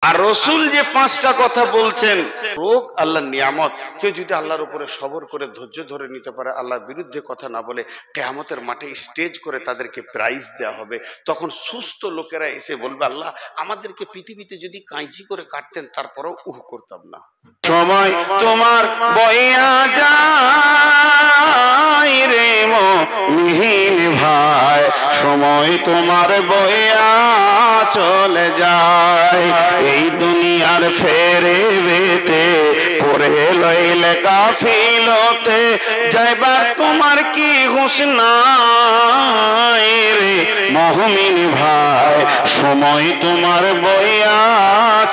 আর রসুল যে পাঁচটা কথা বলছেন, রোগ আল্লাহর নিয়ামত, কেউ যদি আল্লাহর উপরে সবর করে ধৈর্য ধরে নিতে পারে, আল্লাহর বিরুদ্ধে কথা না বলে, কিয়ামতের মাঠে স্টেজ করে তাদেরকে প্রাইজ দেওয়া হবে। তখন সুস্থ লোকেরা এসে বলবে, আল্লাহ আমাদেরকে পৃথিবীতে যদি কাঁচি করে কাটতেন তারপরেও করতাম না। সময় তোমার বইয়া যায় রে মুমিন ভাই, সময় তোমার বইয়া চলে যায়। এই দুনিয়ার ফেরে বেতে পড়ে লইলে কাফিলতে, যাইবার তোমার কি হুঁশ নাই রে মুমিন ভাই, সময় তোমার বইয়া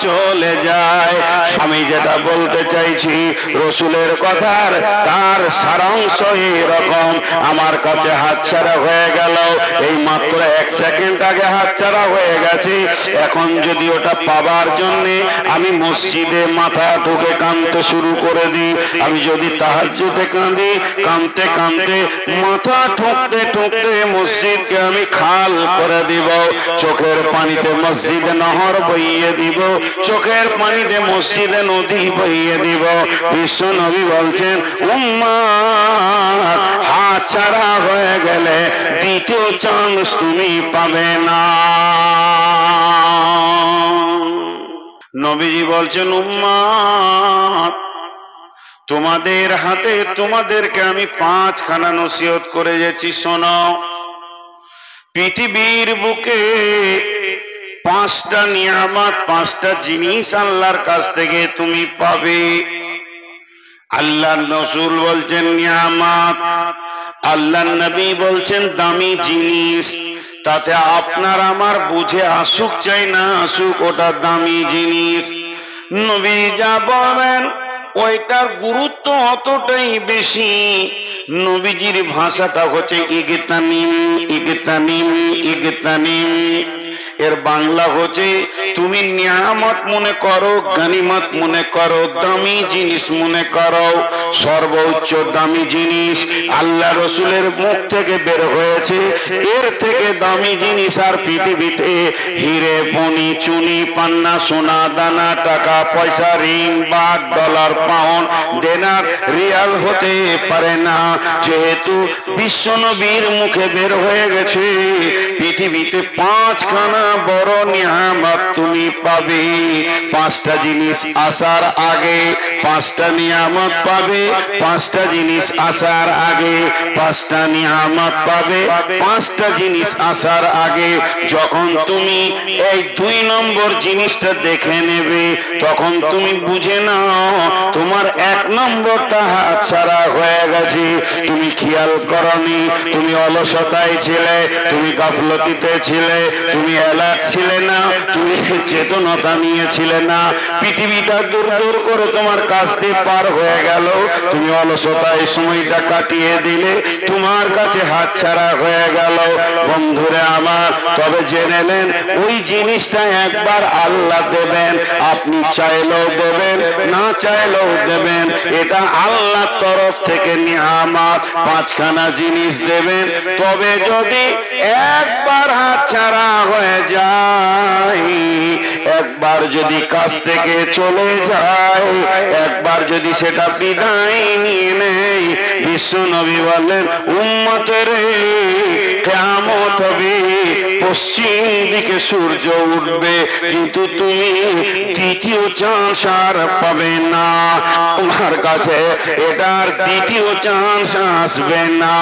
চলে যায়। আমি যেটা বলতে চাইছি রসুলের কথার তার সারাংশ এরকম। আমার কাছে হাতছাড়া হয়ে গেল, এই মাত্র 1 সেকেন্ড আগে হাতছাড়া হয়ে গেছে। এখন যদি ওটা পাবার জন্যে আমি মসজিদে মাথা ঢুকে কাঁদতে শুরু করে দিই, আমি যদি তাহাজ্জুদে কাঁদি, কাঁদতে কাঁদতে মাথা ঠুকতে ঠুকতে মসজিদকে আমি খাল করে দিব, চোখের পানিতে মসজিদে নহর বইয়ে দিব, চোখের পানিতে মসজিদে নদী বইয়ে দিব। বিশ্ব নবী বলছেন, উম্মাত হাত ছাড়া হয়ে গেলে দ্বিতীয় চান্স তুমি পাবে না। নবীজি বলছেন, উম্মাত তোমাদের হাতে তোমাদেরকে আমি 5খানা নসিহত করে গেছি, শোনো। পৃথিবীর বুকে 5টা নিয়ামত, 5টা জিনিস আল্লাহর কাছ থেকে তুমি পাবে। আল্লাহর রাসূল বলছেন নিয়ামত, আল্লাহর নবী বলছেন দামি জিনিস। তাতে আপনার আমার বুঝে আসুক চাই না আসুক, ওটা দামি জিনিস। নবী যা বলেন ওইটার গুরুত্ব অতটাই বেশি। নবীজির ভাষাটা হচ্ছে ইগতানিম, ইগতানিম, ইগতানিম। এর বাংলা হচ্ছে তুমি নিয়ামত মনে করো, গনিমত মনে করো, দামি জিনিস মনে করো। সর্বোচ্চ দামি জিনিস আল্লাহ রসুলের মুখ থেকে বের হয়েছে, এর থেকে দামি জিনিস আর পৃথিবীতে হিরে মণি চুনি পান্না সোনা দানা টাকা পয়সা রিং বাঘ ডলার পাউন্ড দেনার রিয়াল হতে পারে না। যেহেতু বিশ্বনবীর মুখে বের হয়ে গেছে পৃথিবীতে 5খানা বড় নিয়ামত তুমি পাবে। 5টা জিনিস আসার আগে 5টা নিয়ামত পাবে, 5টা জিনিস আসার আগে 5টা নিয়ামত পাবে, 5টা জিনিস আসার আগে। যখন তুমি এই 2 নম্বর জিনিসটা দেখে নেবে তখন তুমি বুঝে নাও তোমার 1 নম্বরটা হাতছাড়া হয়ে গেছে। তুমি খেয়াল করনি, তুমি অলসতায় ছিলে, তুমি গাফলতিতে ছিলে, তুমি অ্যালার্ট ছিলে না, তুমি চেতনতা নিয়েছিলে না। পৃথিবীটা দূর দূর করে তোমার কাছ দিয়ে পার হয়ে গেল, তুমি অলসতায় সময়টা কাটিয়ে দিলে, তোমার কাছে হাতছাড়া হয়ে গেল। বন্ধুরে আমার, তবে জেনে নেন ওই জিনিসটা একবার আল্লাহ দেবেন, আপনি চাইলেও দেবেন না চাইলেও দেবেন। এটা আল্লাহর তরফ থেকে নিয়ামত, 5খানা জিনিস দেবেন। তবে যদি একবার হাতছাড়া হয়ে যায়, একবার যদি কাছ থেকে চলে যায়, একবার যদি সেটা বিদায় নিয়ে নেয়, বিশ্ব নবী বললেন উম্মতের কিয়ামত হবে, পশ্চিম দিকে সূর্য উঠবে, কিন্তু তুমি দ্বিতীয় চান্স আর পাবে না। তোমার কাছে এটার দ্বিতীয় চান্স আসবে না।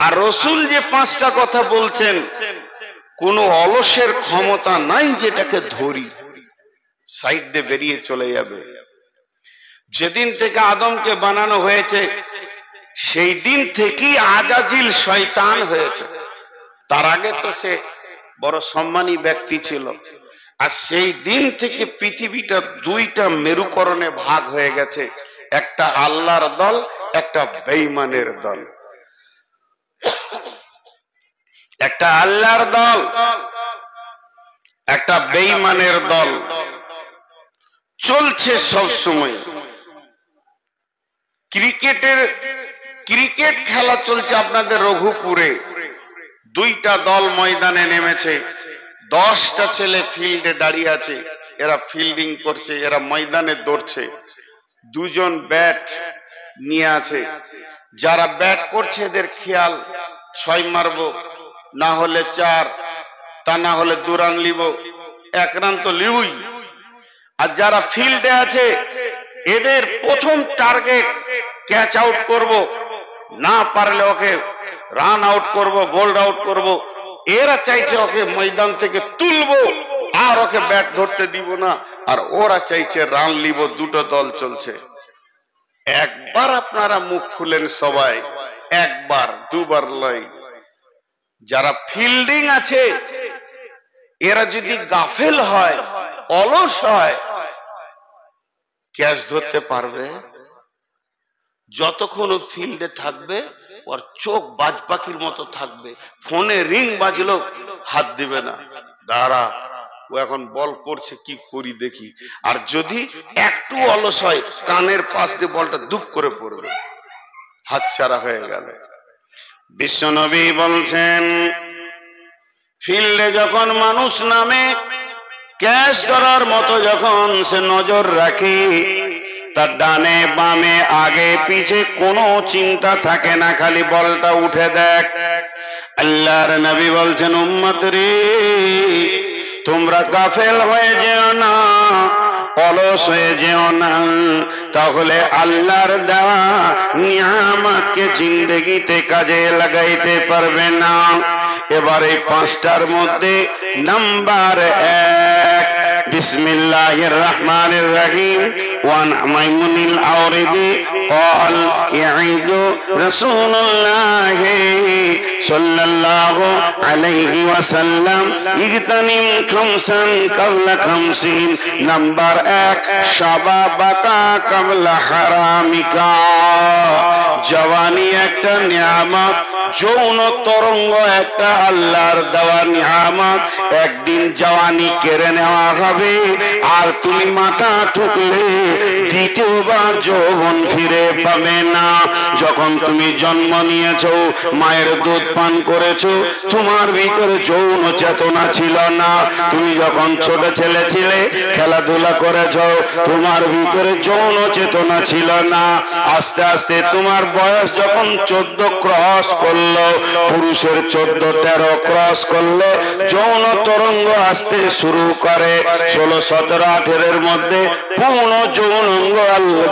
আর রসুল যে 5টা কথা বলছেন, কোন অলসের ক্ষমতা নাই যেটাকে ধরি, সাইড দিয়ে বেরিয়ে চলে যাবে। যেদিন থেকে আদমকে বানানো হয়েছে সেই দিন থেকেই আজাজিল শয়তান হয়েছে। তার আগে তো সে বড় সম্মানী ব্যক্তি ছিল। আর সেই দিন থেকে পৃথিবীটা 2টা মেরুকরণে ভাগ হয়ে গেছে, একটা আল্লাহর দল, একটা বেঈমানের দল। একটা আল্লাহর দল, একটা বেঈমানের দল চলছে সব সময়। ক্রিকেট খেলা চলছে আপনাদের রঘুপুরে, 2টা দল ময়দানে নেমেছে, 10টা ছেলে ফিল্ডে দাঁড়িয়ে আছে। এরা ফিল্ডিং করছে, এরা ময়দানে দৌড়ছে, দুজন ব্যাট নিয়ে আছে। যারা ব্যাট করছে এদের খেয়াল 6 মারবো, না হলে 4, তা না হলে 2 রান লিব, 1 রান তো লিবই। আর যারা ফিল্ডে আছে এদের প্রথম টার্গেট ক্যাচ আউট করব, না পারলে ওকে রান আউট করব, বোল্ড আউট করব। এরা চাইছে ওকে ময়দান থেকে তুলবো আর ওকে ব্যাট ধরতে দিব না, আর ওরা চাইছে রান লিব। দুটো দল চলছে। একবার আপনারা মুখ খুলেন সবাই, একবার, দুবার লয়। যারা ফিল্ডিং আছে এরা যদি গাফেল হয়, অলস হয়, ক্যাচ ধরতে পারবে? যতক্ষণ ও ফিল্ডে থাকবে ওর চোখ বাজ পাখির মতো থাকবে, ফোনে রিং বাজলো হাত দিবে না, দাঁড়া ও এখন বল করছে কি করি দেখি। আর যদি একটু অলস হয় কানের পাশ দিয়ে বলটা দুপ করে পড়বে, হাতছাড়া হয়ে গেল। বিশ্বনবী বলছেন ফিল্ডে যখন মানুষ নামে ক্যাচ ধরার মতো যখন সে নজর রাখে, তার ডানে বামে আগে পিছে কোনো চিন্তা থাকে না, খালি বলটা উঠে দেখ। আল্লাহর নবী বলছেন উম্মত রে তোমরা গাফেল হয়ে যেও না, অলস হয়ে যেও না, তাহলে আল্লাহর দেওয়া নিয়ামতকে জিন্দেগিতে কাজে লাগাইতে পারবে না। এবার এই 5টার মধ্যে নাম্বার 1, বিসমিল্লাহির রহমানির রহিম। ওয়ান মাইমুনিল আওরিদি قال يعيد رسول الله صلى الله عليه وسلم اغتنم خمسا قبل 50। নাম্বার 1 শাবাবাকা কাবলা হারামিকা। জওয়ানি একটা নিয়ামত, যৌন তরঙ্গ একটা আল্লাহর দেওয়া নিয়ামত। একদিন জওয়ানি কেড়ে নেওয়া হবে আর তুমি মাথা ঠুকলে দ্বিতীয়বার যৌবন ফিরে পাবে না। যখন তুমি জন্ম নিয়েছো, মায়ের দুধ পান করেছো, তোমার ভিতরে যৌন চেতনা ছিল না। তুমি যখন ছোট ছেলে ছিলে, খেলাধুলা করেছো, তোমার ভিতরে যৌন চেতনা ছিল না। আস্তে আস্তে তোমার বয়স যখন 14 ক্রস করলো, পুরুষের 14, 13 ক্রস করলে যৌন তরঙ্গ আসতে শুরু করে। 16, 17, 18 মধ্যে পূর্ণ যৌনাঙ্গ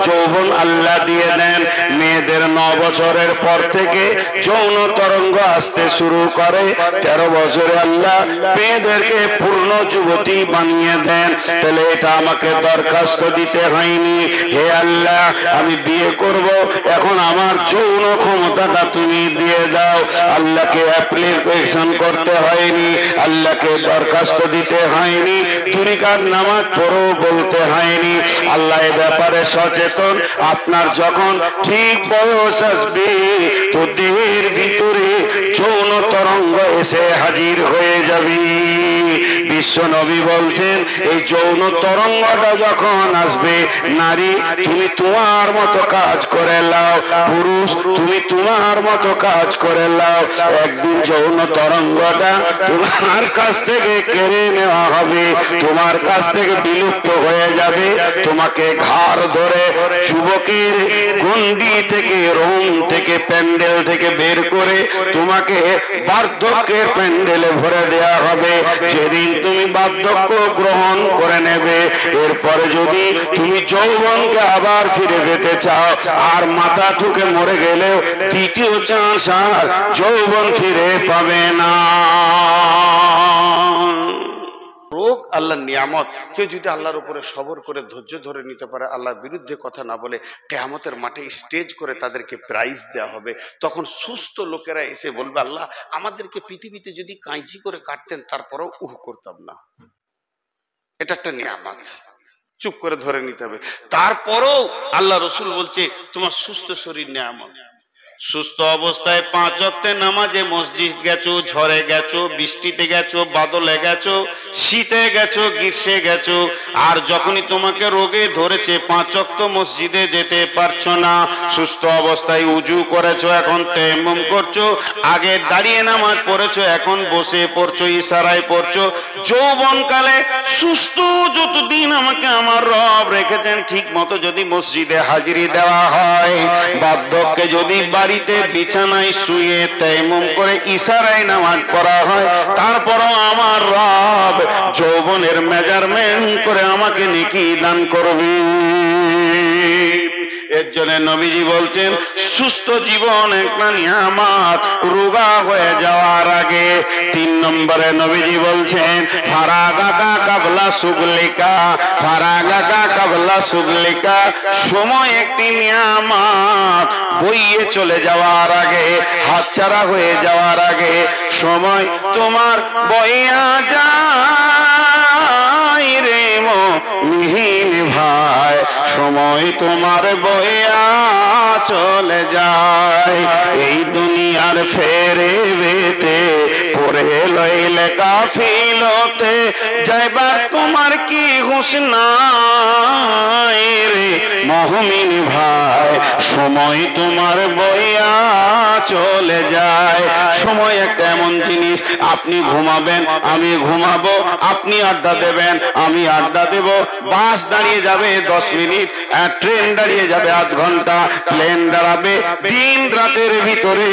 যৌবন আল্লাহ দিয়ে দেন। মেয়েদের 9 বছরের পর থেকে যৌন তরঙ্গ আসতে শুরু করে। 13 বছরে আল্লাহ মেয়েদেরকে পূর্ণ যুবতী বানিয়ে দেন। তাহলে এটা আমাকে দরখাস্ত দিতে হয়নি, হে আল্লাহ আমি বিয়ে করব, এখন আমার যৌন ক্ষমতাটা তুমি দিয়ে দাও। আল্লাহকে অ্যাপ্লিকেশন করতে হয়নি, আল্লাহকে দরখাস্ত দিতে হয়নি, 2 রাকাত নামাজ পড়ো বলতে হয়নি। আল্লাহ এ ব্যাপারে সচেতন। আপনার যখন ঠিক বয়স আসবে তো দেহের ভিতরে যৌন তরঙ্গ এসে হাজির হয়ে যাবে। বিশ্ব নবী বলছেন এই যৌন তরঙ্গটা যখন আসবে, নারী তুমি তোমার মতো কাজ করে লাও, পুরুষ তুমি তোমার মতো কাজ করে লাও। একদিন যৌন তরঙ্গটা তোমার কাছ থেকে কেড়ে নেওয়া হবে, তোমার কাছ থেকে বিলুপ্ত হয়ে যাবে। তোমাকে ঘাড় ধরে যুবকের গন্ডি থেকে, রোম থেকে, প্যান্ডেল থেকে বের করে তোমাকে বার্ধক্যের প্যান্ডেলে ভরে দেয়া হবে। যেদিন তুমি বার্ধক্য গ্রহণ করে নেবে, এরপরে যদি তুমি যৌবনকে আবার ফিরে পেতে চাও, আর মাথা ঠুকে মরে গেলেও দ্বিতীয় চান্স আর যৌবন ফিরে পাবে না। রোগ আল্লাহর নিয়ামত। কেউ যদি আল্লাহর উপরে সবর করে ধৈর্য ধরে নিতে পারে, আল্লাহর বিরুদ্ধে কথা না বলে, কিয়ামতের মাঠে স্টেজ করে তাদেরকে প্রাইজ দেওয়া হবে। তখন সুস্থ লোকেরা এসে বলবে আল্লাহ আমাদেরকে পৃথিবীতে যদি কাঁচি করে কাটতেন তারপরেও করতাম না। এটা একটা নিয়ামত, চুপ করে ধরে নিতে হবে। তারপরেও আল্লাহ রসুল বলছে তোমার সুস্থ শরীর নিয়ামত। সুস্থ অবস্থায় 5 ওয়াক্তের নামাজে মসজিদ গেছো, ঝড়ে গেছো, বৃষ্টিতে গেছো, বাদলে গেছো, শীতে গেছো, গ্রীষ্মে গেছো, আর যখনই তোমাকে রোগে ধরেছে 5 ওয়াক্ত মসজিদে যেতে পারছো না, সুস্থ অবস্থায় উজু করেছো, এখন তায়াম্মুম করছো, আগে দাঁড়িয়ে নামাজ পড়েছো, এখন বসে পড়ছো, ইশারায় পড়ছো, যৌবনকালে সুস্থ যতদিন আমাকে আমার রব রেখেছেন ঠিক মতো যদি মসজিদে হাজিরি দেওয়া হয়, বার্ধক্যে যদি বাড়িতে বিছানায় শুয়ে তায়াম্মুম করে ইশারায় নামাজ পড়া হয়, তারপরও আমার রব যৌবনের মেজারমেন্ট করে আমাকে নেকি দান করবে। এর জন্য নবীজি বলছেন সুস্থ জীবন একটা নিয়ামত, রোগা হয়ে যাওয়ার আগে। 3 নম্বরে নবীজি বলছেন ফারাগাকা কাবলা সুগলিকা, ফারাগাকা কাবলা সুগলিকা, সময় একটি নিয়ামত, বইয়ে চলে যাওয়ার আগে, হাতছাড়া হয়ে যাওয়ার আগে, সময় তোমার বইয়া যায় রে মুমিন ভাই, সময় তোমার বইয়া চলে যায়, এই দুনিয়ার ফেরে বেতে পড়ে লইলে কাফিলতে যাইবার তোমার কি হুঁশ নাই রে মুমিন ভাই, সময় তোমার বইয়া চলে যায়। সময় একটা এমন জিনিস, আপনি ঘুমাবেন আমি ঘুমাবো, আপনি আড্ডা দেবেন আমি আড্ডা দেব, বাস দাঁড়িয়ে যাবে 10 মিনিট, ট্রেন দাঁড়িয়ে যাবে আধ ঘন্টা, প্লেন দাঁড়াবে, দিন রাতের ভিতরে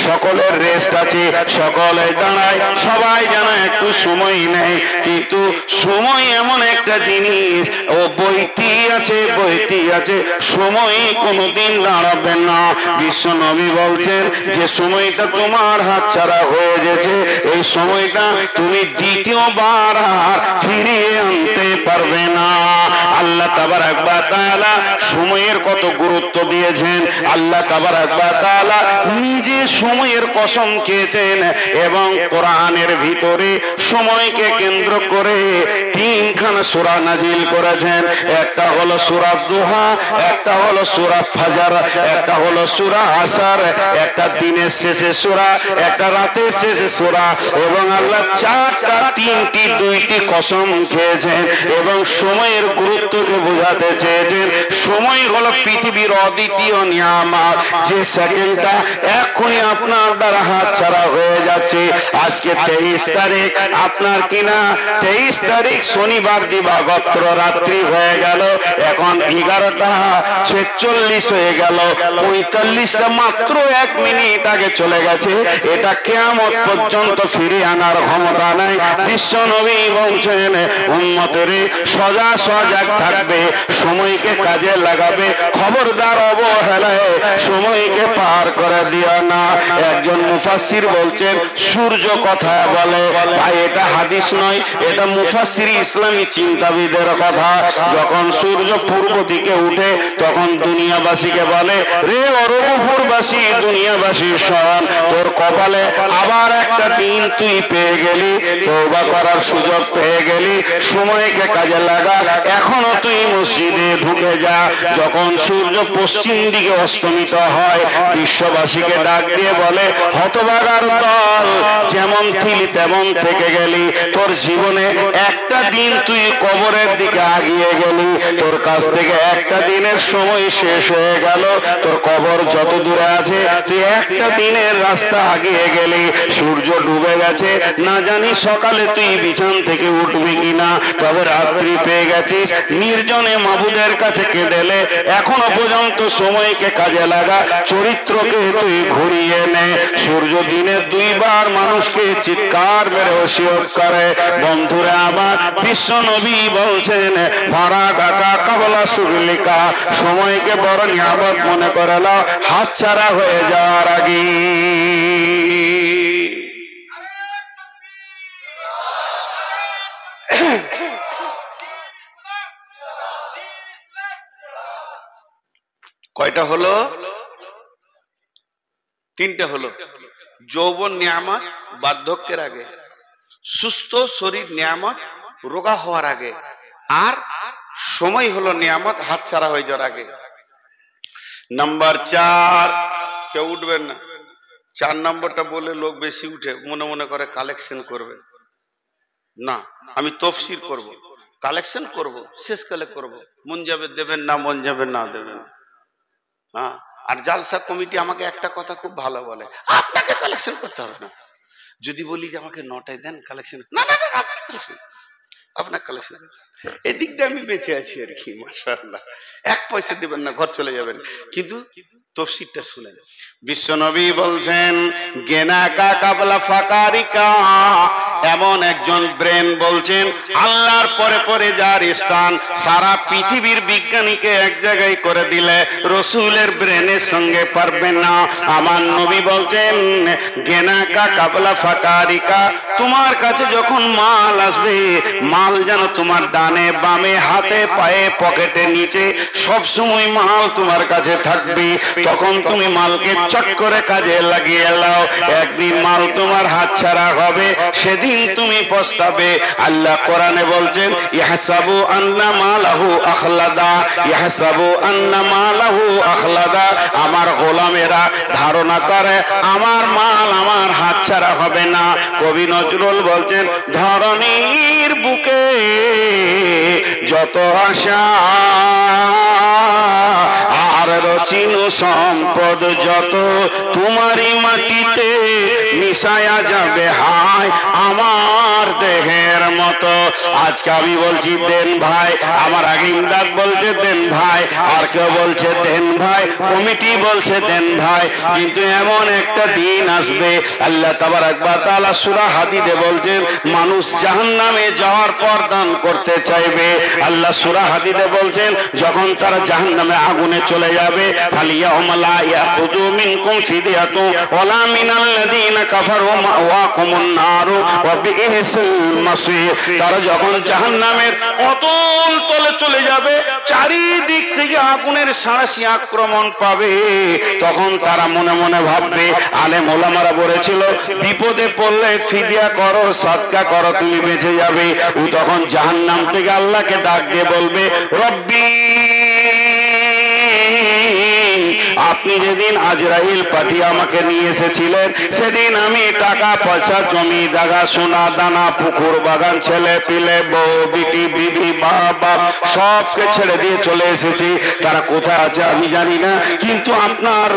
সকলের রেস্ট আছে, সকলে দাঁড়ায়, সবাই জানা একটু সময় নেয়, কিন্তু সময় এমন একটা জিনিস ও বইতি আছে, বইতি আছে, সময় কোনোদিন দাঁড়াবে না। বিশ্ব নবী বলছেন যে সময়টা তোমার হাতছাড়া হয়ে গেছে, এই সময়টা তুমি দ্বিতীয়বার আর ফিরিয়ে আনতে পারবে না। আল্লাহ তাবারক ওয়া তাআলা সময়ের কত গুরুত্ব দিয়েছেন, আল্লাহ তাবারক ওয়া তাআলা নিজে সময়ের কসম খেয়েছেন, এবং কোরআনের ভিতরে সময়কে কেন্দ্র করে 3খানা সূরা নাজিল করেছেন। একটা হলো সূরা দুহা, একটা হলো সূরা ফাজর, একটা হলো সূরা আসর, একটা দিনের শেষে সূরা, একটা রাতের শেষে সূরা, এবং আল্লাহ 4টা 3টি 2টি কসম খেয়েছেন এবং সময়ের গুরুত্বকে বোঝাতে চেয়েছেন। সময় হলো পৃথিবীর অদ্বিতীয় নিয়ামত, যে সেকেন্ডটা এখনই আপনার দ্বারা হাত ছাড়া হয়ে যাচ্ছে। আজকে 23 তারিখ, আপনার কিনা 23 তারিখ শনিবার দিবাগত রাত্রি হয়ে গেল, এখন 11:46 হয়ে গেল, 45টা মাত্র 1 মিনিট আগে চলে গেছে। এটা কিয়ামত পর্যন্ত ফিরে আনার ক্ষমতা নাই। বিশ্ব নবী বলছেন উম্মতের সজাগ থাকবে, সময়কে কাজে লাগাবে, খবরদার অবহেলায় সময়কে পার করে দিও না। একজন মুফাসসির বলছেন সূর্য কথা বলে, ভাই এটা হাদিস নয়, এটা মুফাসসির ইসলামী চিন্তাবিদের কথা। যখন সূর্য পূর্ব দিকে উঠে তখন দুনিয়াবাসীকে বলে, রে অরূপপুরবাসী দুনিয়াবাসী শোন, তোর কপালে আবার একটা দিন তুই পেয়ে গেলি, তওবা করার সুযোগ পেয়ে গেলি, সময়কে কাজে লাগা, এখনো তুই মসজিদে ঢুকে যা। যখন সূর্য পশ্চিম দিকে অস্তমিত হয় বিশ্ববাসীকে ডাক দিয়ে বলে, হতভাগার দল, যেমন ছিলি তেমন থেকে গেলি, তোর জীবনে একটা দিন তুই কবরের দিকে আগিয়ে গেলি, তোর কাছ থেকে একটা দিনের সময় শেষ হয়ে গেল, তোর কবর যত দূরে আছে তুই একটা দিনের রাস্তা আগিয়ে গেলি, সূর্য ডুবে গেছে, না জানি সকালে তুই বিছান থেকে উঠবি কিনা, তবে রাত্রি পেয়ে গেছিস, নির্জনে মাবুদের কাছে কেঁদেলে, এখনো পর্যন্ত সময়কে কাজে লাগা, চরিত্রকে তুই ঘুরিয়ে নে। সূর্য দিনে 2 বার মানুষকে চিৎকার মেরে ওসিয়ত করে। বন্ধুরা আমার, বিশ্ব নবী বলছেন ফারাগাকা কাবলা সুগলিকা, সময়কে বড় নিয়ামত মনে করে নাও হাতছাড়া হয়ে যাওয়ার আগে। কয়টা হলো? 3টে হলো। যৌবন নিয়ামত বার্ধক্যের আগে, সুস্থ শরীর নিয়ামত রোগা হওয়ার আগে, আর সময় হলো নিয়ামত হাতছাড়া হয়ে যাওয়ার আগে। নাম্বার 4, কেউ উঠবেন না। 4 নম্বরটা বলে লোক বেশি উঠে, মনে মনে করে কালেকশন করবে। না, আমি তফসির করব, কালেকশন করব, শেষকালে করব। মন যাবে দেবেন, না মন যাবে না দেবেন। হ্যাঁ, আর জালসা কমিটি আমাকে একটা কথা খুব ভালো বলে, আপনাকে কালেকশন করতে হবে না। যদি বলি যে আমাকে 9টায় দেন কালেকশন, না না না, আপনার কালেকশন। এদিক দিয়ে আমি বেঁচে আছি আর কি, মাশাআল্লাহ। 1 পয়সা দিবেন না, ঘর চলে যাবেন। কিন্তু তফসিরটা শুনেন, বিশ্বনবী বলছেন গেনাকা কাবলা ফাকারিকা, এমন একজন ব্রেন বলছেন আল্লাহর পরে পরে যার স্থান সারা পৃথিবীর বিজ্ঞানীকে এক জায়গায় করে দিলে রসুলের ব্রেনের সঙ্গে পারবে না। আমার নবী বলছেন গেনাকা কাবলা ফাকারিকা, তোমার কাছে যখন মাল আসবে, মাল যেন তোমার ডানে বামে হাতে পায়ে পকেটে নিচে সব সময় মাল তোমার কাছে থাকবে। তখন তুমি মালকে চট করে কাজে লাগিয়ে নাও। একদিন মাল তোমার হাতছাড়া হবে, সেদিন তুমি পস্তাবে। আল্লাহ কোরআনে বলছেন ইহসাবু আন্না মালাহু আখলাদা, ইহসাবু আন্না মালাহু আখলাদা। আমার গোলামেরা ধারণা করে আমার মাল আমার হাতছাড়া হবে না। কবি নজরুল বলছেন ধরণীর বুকে যত আশা আর রচিন সম্পদ যত, তোমারই মাটিতে মিশায়া যাবে হায় আমার দেহের মতো। আজকে আমি বলছি দেন ভাই, আমার আগে ইমদাদ বলছে দেন ভাই, আর কেউ বলছে দেন ভাই, কমিটি বলছে দেন ভাই। কিন্তু এমন একটা দিন আসবে, আল্লাহ তাবারক ওয়া তাআলা সূরা হাদীদে বলছেন মানুষ জাহান্নামে যাওয়ার পর দান করতে চাইবে। আল্লাহ সূরা হাদীদে বলছেন যখন তারা জাহান্নামে আগুনে চলে যাবে, ফালিয়াউমা লা ইয়াখুযু মিনকুম ফিদিয়াতু ওয়ালা মিনাল্লাযীনা কাফারু মাওয়াকুমুন নার ওয়া বিইসাল মাসীর। তারা যখন জাহান্নামের অতল তলে চলে যাবে, চারিদিক থেকে আগুনের সাঁড়াশি আক্রমণ পাবে, তখন তারা মনে মনে ভাববে, আলেম ওলামারা বলেছিল বিপদে পড়লে ফিদিয়া করো, সাদকা করো, তুমি বেঁচে যাবে। ও তখন জাহান্নাম থেকে আল্লাহকে ডাক দিয়ে বলবে রব্বি, আপনি যেদিন আজরাইল পাঠিয়ে আমাকে নিয়ে এসেছিলেন, সেদিন আমি টাকা পয়সা জমি জায়গা সোনা দানা পুকুর বাগান ছেলে পিলে বউ বিটি বিবি মা বাপ সবকে ছেড়ে দিয়ে চলে এসেছি। তারা কোথায় আছে আমি জানি না, কিন্তু আপনার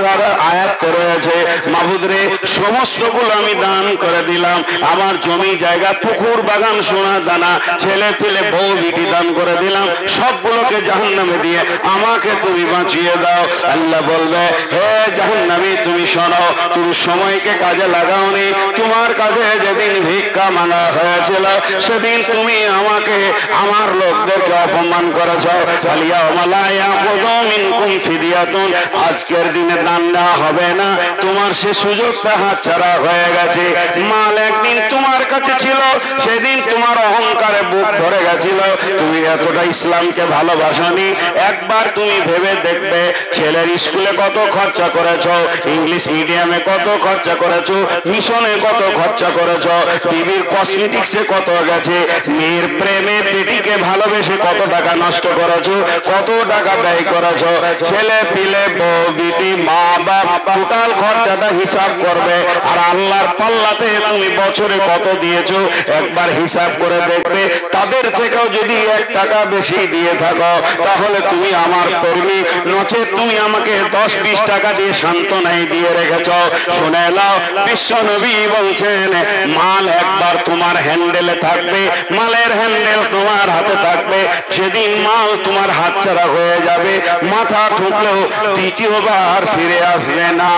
আয়াত করে আছে মাহবুদ রে, সমস্তগুলো আমি দান করে দিলাম। আমার জমি জায়গা পুকুর বাগান সোনা দানা ছেলে পিলে বউ বিটি দান করে দিলাম, সবগুলোকে জাহান্নামে দিয়ে আমাকে তুমি বাঁচিয়ে দাও। আল্লাহ বলবে হে জাহান্নামী, তুমি শোনো, তুমি সময়কে কাজে লাগাওনি। তোমার কাছে যেদিন ভিক্ষা মাঙ্গা হয়েছিল, সেদিন তুমি আমাকে আমার লোকদেরকে অপমান করেছ। আজকের দিনে দান দেওয়া হবে না, তোমার সে সুযোগটা হাতছাড়া হয়ে গেছে। মাল একদিন তোমার কাছে ছিল, সেদিন তোমার অহংকারে বুক ভরে গেছিল, তুমি এতটা ইসলামকে ভালোবাসনি। একবার তুমি ভেবে দেখবে ছেলের স্কুলে কত খরচা করেছো, ইংলিশ মিডিয়ামে কত খরচা করেছো, মিশনে কত খরচা করেছো, টিভির কসমেটিক্সে কত গেছে, মেয়ের প্রেমে পেটিকে ভালোবেসে কত টাকা নষ্ট করেছো, কত টাকা ব্যয় করেছো। ছেলে পিলে বউ বিটি মা বাপ টোটাল খরচাটা হিসাব করবে, আর আল্লাহর পাল্লাতে তুমি বছরে কত দিয়েছো একবার হিসাব করে দেখবে। তাদের থেকেও যদি 1 টাকা বেশি দিয়ে থাকো, তাহলে তুমি আমার কর্মী, নচেত তুমি আমাকে 10-20 টাকা দিয়ে সান্ত্বনাই দিয়ে রেখেছ। শুনে নাও, বিশ্ব নবী বলছেন মাল একবার তোমার হ্যান্ডেলে থাকবে, মালের হ্যান্ডেল তোমার হাতে থাকবে। যেদিন মাল তোমার হাতছাড়া হয়ে যাবে, মাথা ঠুকলেও দ্বিতীয়বার ফিরে আসবে না।